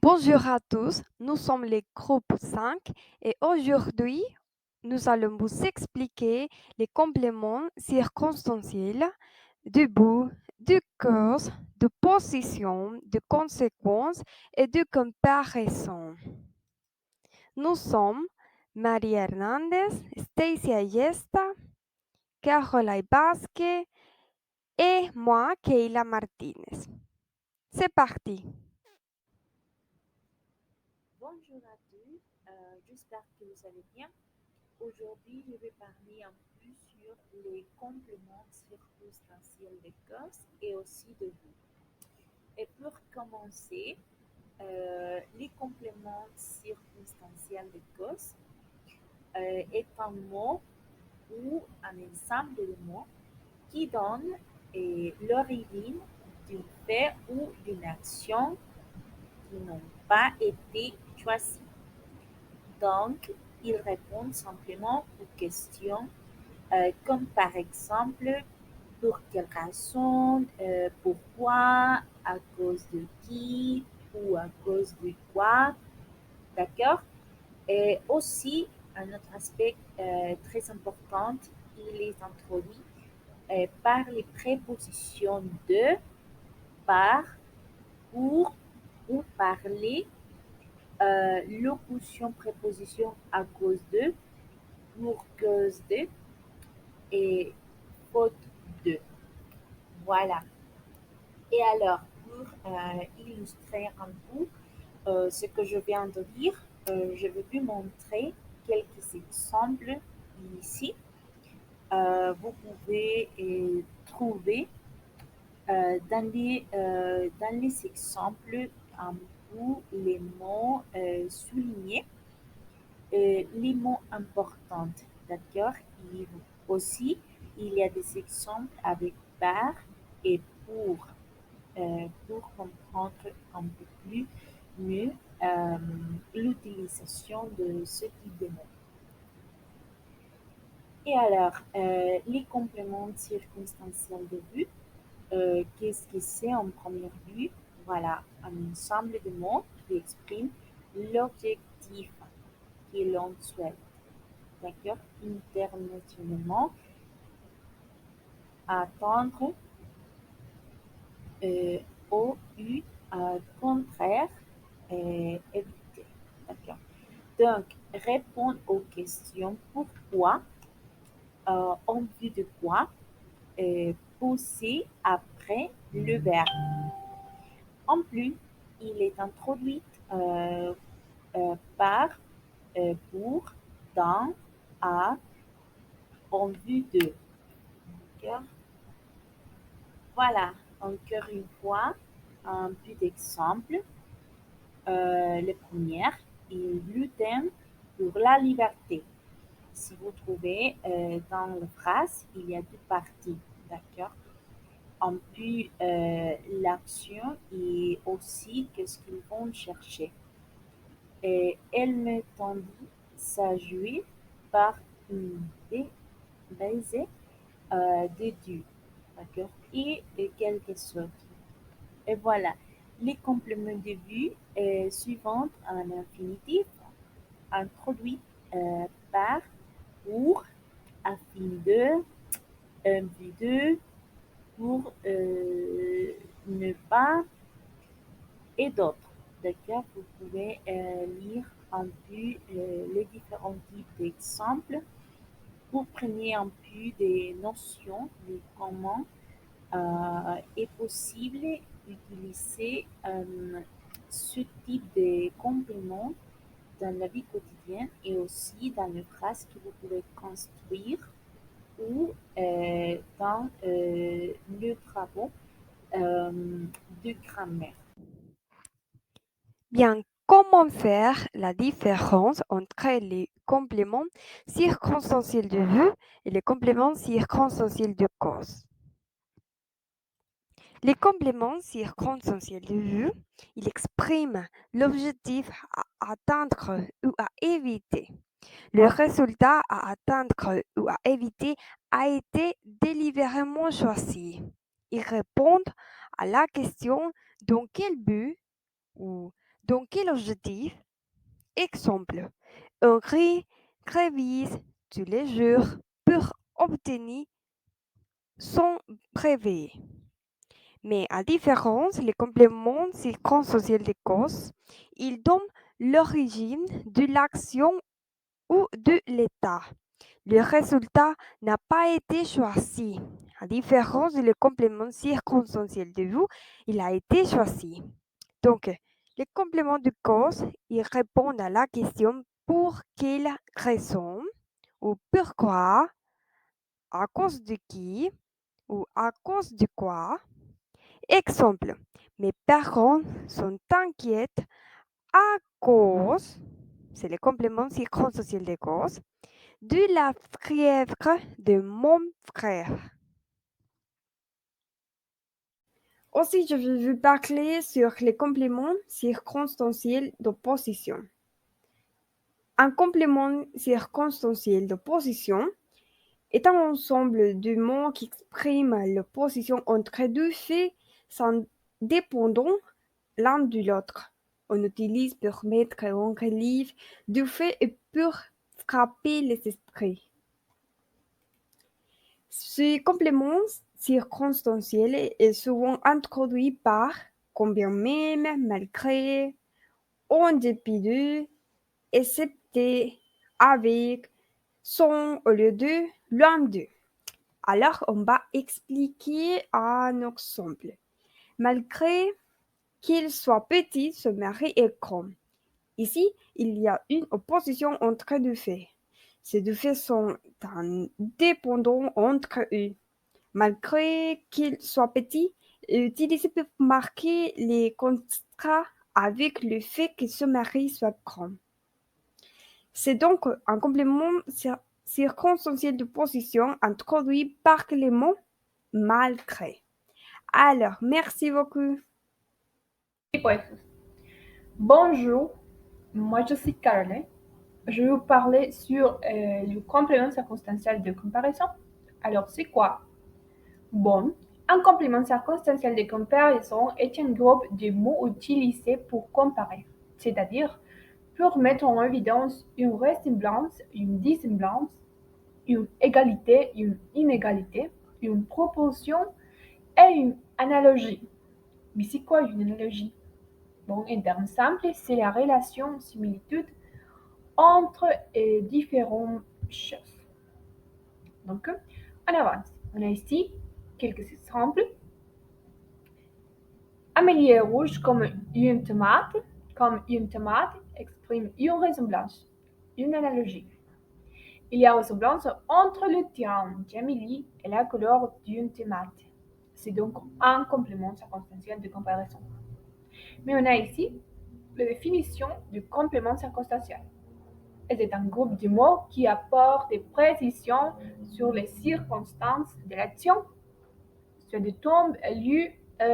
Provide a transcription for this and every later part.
Bonjour à tous, nous sommes le groupe 5 et aujourd'hui, nous allons vous expliquer les compléments circonstanciels du but, du cause, de position, de conséquence et de comparaison. Nous sommes María Hernández, Stacy Ayesta, Caroline Basque et moi, Keila Martinez. C'est parti. Bonjour à tous, j'espère que vous allez bien. Aujourd'hui, je vais parler un peu sur les compléments circonstanciels de cause et aussi de but. Et pour commencer, les compléments circonstanciels de cause est un mot ou un ensemble de mots qui donne l'origine d'un fait ou d'une action qui n'ont pas été choisis. Donc, ils répondent simplement aux questions comme par exemple pour quelle raison, pourquoi, à cause de qui ou à cause de quoi. D'accord? Et aussi, un autre aspect très important, il est introduit par les prépositions de, par, pour ou parler, locution préposition à cause de, pour cause de et faute de. Voilà. Et alors, pour illustrer un peu ce que je viens de dire, je vais vous montrer quelques exemples ici. Vous pouvez trouver dans les exemples un peu les mots soulignés, les mots importants, d'accord? Et aussi, il y a des exemples avec par et pour comprendre un peu plus mieux euh, l'utilisation de ce type de mots. Et alors, les compléments circonstanciels de but, qu'est-ce que c'est en premier lieu? Voilà, un ensemble de mots qui expriment l'objectif que l'on souhaite. D'accord? Internationalement, attendre, euh, au eu, contraire, éviter. D'accord? Donc, répondre aux questions pourquoi, en vue de quoi, pousser après le verbe. En plus, il est introduit par, pour, dans, à, en vue de. D'accord? Voilà, encore une fois, un peu d'exemple. Le premier, il lutte pour la liberté. Si vous trouvez dans la phrase, il y a deux parties, d'accord? En plus, l'action et aussi qu'est-ce qu'ils vont chercher. Et elle me tendit sa jouer par une baiser de Dieu, d'accord? Et quelque chose. Et voilà, les compléments de vue suivant un infinitif introduit par, pour, afin de, vue de, pour ne pas et d'autres. D'accord? Vous pouvez lire un peu les différents types d'exemples pour prendre un peu des notions de comment est possible d'utiliser ce type de complément dans la vie quotidienne et aussi dans les phrases que vous pouvez construire ou dans le travaux de grammaire. Bien, comment faire la différence entre les compléments circonstanciels de vue et les compléments circonstanciels de cause? Les compléments circonstanciels de vue, ils expriment l'objectif à atteindre ou à éviter. Le résultat à atteindre ou à éviter a été délibérément choisi. Ils répondent à la question dans quel but ou Dans quel objectif? Exemple, on révise tous les jours pour obtenir son brevet. Mais à différence, les compléments circonstanciels des causes, ils donnent l'origine de l'action ou de l'état. Le résultat n'a pas été choisi. À différence du complément circonstanciel de vous, il a été choisi. Donc, les compléments de cause, ils répondent à la question pour quelle raison ou pourquoi, à cause de qui ou à cause de quoi. Exemple, mes parents sont inquiets à cause, c'est le complément circonstanciel de cause, de la fièvre de mon frère. Aussi, je vais vous parler sur les compléments circonstanciels d'opposition. Un complément circonstanciel d'opposition est un ensemble de mots qui expriment l'opposition entre deux faits sans dépendant l'un de l'autre. On utilise pour mettre en relief deux faits et pour frapper les esprits. Ce complément circonstanciel est souvent introduit par quand bien même, malgré, en dépit de, excepté, avec, sans, au lieu de, loin de. Alors, on va expliquer un exemple. Malgré qu'il soit petit, ce mari est grand. Ici, il y a une opposition entre deux faits. Ces deux faits sont indépendants entre eux. Malgré qu'il soit petit, est utilisé pour marquer les contrats avec le fait que ce mari soit grand. C'est donc un complément circonstanciel de position introduit par les mots malgré. Alors, merci beaucoup. Et bref. Bonjour, moi je suis Caroline. Je vais vous parler sur le complément circonstanciel de comparaison. Alors, c'est quoi? Bon, un complément circonstanciel de comparaison est un groupe de mots utilisés pour comparer, c'est-à-dire pour mettre en évidence une ressemblance, une dissemblance, une égalité, une inégalité, une proportion et une analogie. Mais c'est quoi une analogie? Bon, en termes simples, c'est la relation similitude entre différentes choses. Donc, on avance. On a ici quelques exemples. Amélie est rouge comme une tomate. Comme une tomate exprime une ressemblance, une analogie. Il y a une ressemblance entre le terrain d'Amélie et la couleur d'une tomate. C'est donc un complément circonstanciel de comparaison. Mais on a ici la définition du complément circonstanciel. C'est un groupe de mots qui apportent des précisions sur les circonstances de l'action, sur des tombes, lieux,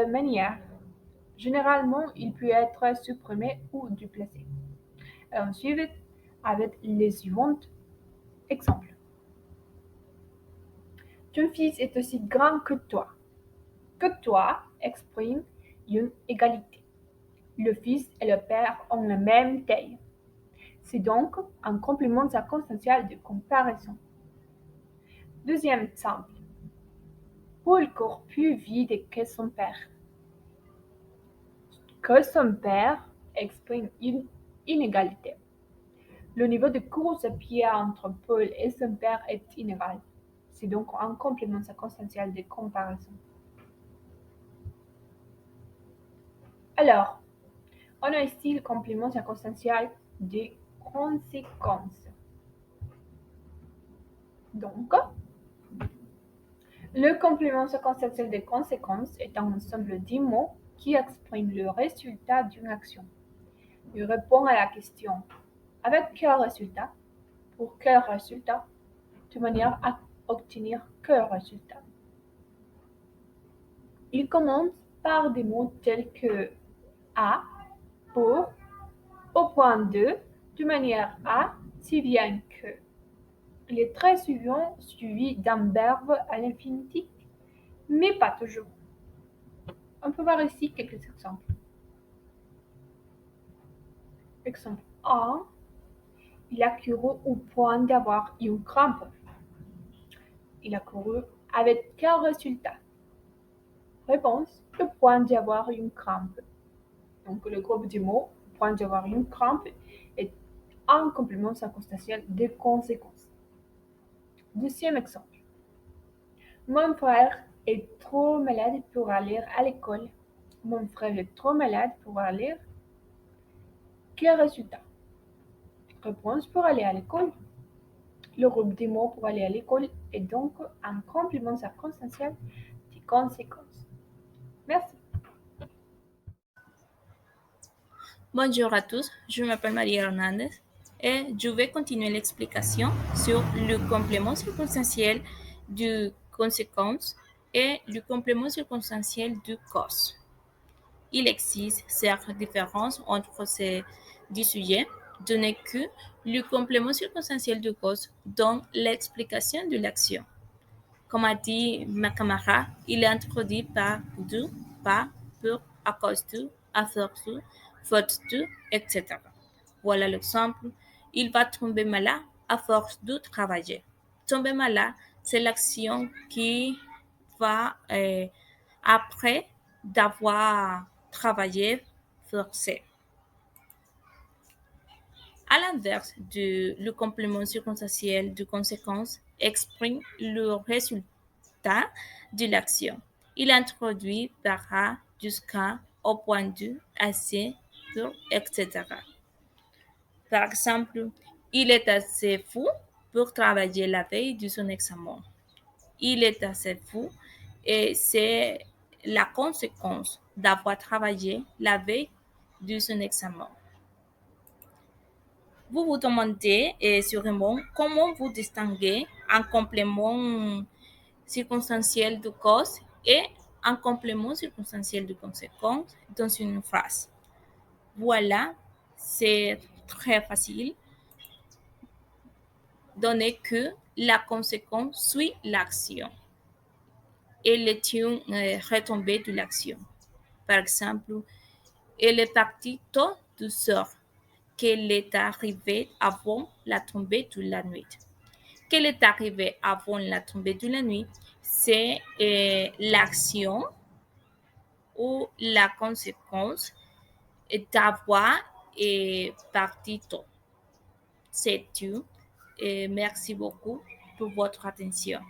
manières. Généralement, il peut être supprimé ou déplacé. Ensuite, avec les suivants exemples. Ton fils est aussi grand que toi. Que toi exprime une égalité. Le fils et le père ont la même taille. C'est donc un complément circonstanciel de comparaison. Deuxième exemple. Paul court plus vite que son père. Que son père exprime une inégalité. Le niveau de course à pied entre Paul et son père est inégal. C'est donc un complément circonstanciel de comparaison. Alors, on a ici le complément circonstanciel de conséquences. Donc, le complément circonstanciel de conséquences est un ensemble de mots qui expriment le résultat d'une action. Il répond à la question avec quel résultat, pour quel résultat, de manière à obtenir quel résultat. Il commence par des mots tels que à, pour, au point de manière à, si bien que. Il est très souvent suivi d'un verbe à l'infinitif, mais pas toujours. On peut voir ici quelques exemples. Exemple A, il a couru au point d'avoir une crampe. Il a couru avec quel résultat? Réponse, au point d'avoir une crampe. Donc le groupe du mot, au point d'avoir une crampe, est un complément circonstanciel de conséquence. Deuxième exemple. Mon frère est trop malade pour aller à l'école. Mon frère est trop malade pour aller. Quel résultat? Réponse pour aller à l'école. Le groupe des mots pour aller à l'école est donc un complément circonstanciel de conséquence. Merci. Bonjour à tous, je m'appelle Maria Hernandez et je vais continuer l'explication sur le complément circonstanciel du conséquence et le complément circonstanciel du cause. Il existe certaines différences entre ces deux sujets, donné que le complément circonstanciel du cause donne l'explication de l'action. Comme a dit ma camarade, il est introduit par du, par, pour, à cause de, à force de, faute de, etc. Voilà l'exemple. Il va tomber malade à force de travailler. Tomber malade, c'est l'action qui va après d'avoir travaillé forcé. À l'inverse, le complément circonstanciel de conséquence exprime le résultat de l'action. Il introduit par A jusqu'à au point de, assez, pour, etc. Par exemple, il est assez fou pour travailler la veille de son examen. Il est assez fou et c'est la conséquence d'avoir travaillé la veille de son examen. Vous vous demandez sûrement comment vous distinguez un complément circonstanciel de cause et un complément circonstanciel de conséquence dans une phrase. Voilà, c'est très facile, donné que la conséquence suit l'action et est une retombée de l'action. Par exemple, elle est partie tôt du soir, qu'elle est arrivée avant la tombée de la nuit. Qu'elle est arrivée avant la tombée de la nuit, c'est l'action ou la conséquence d'avoir parti tôt. C'est tout. Et merci beaucoup pour votre attention.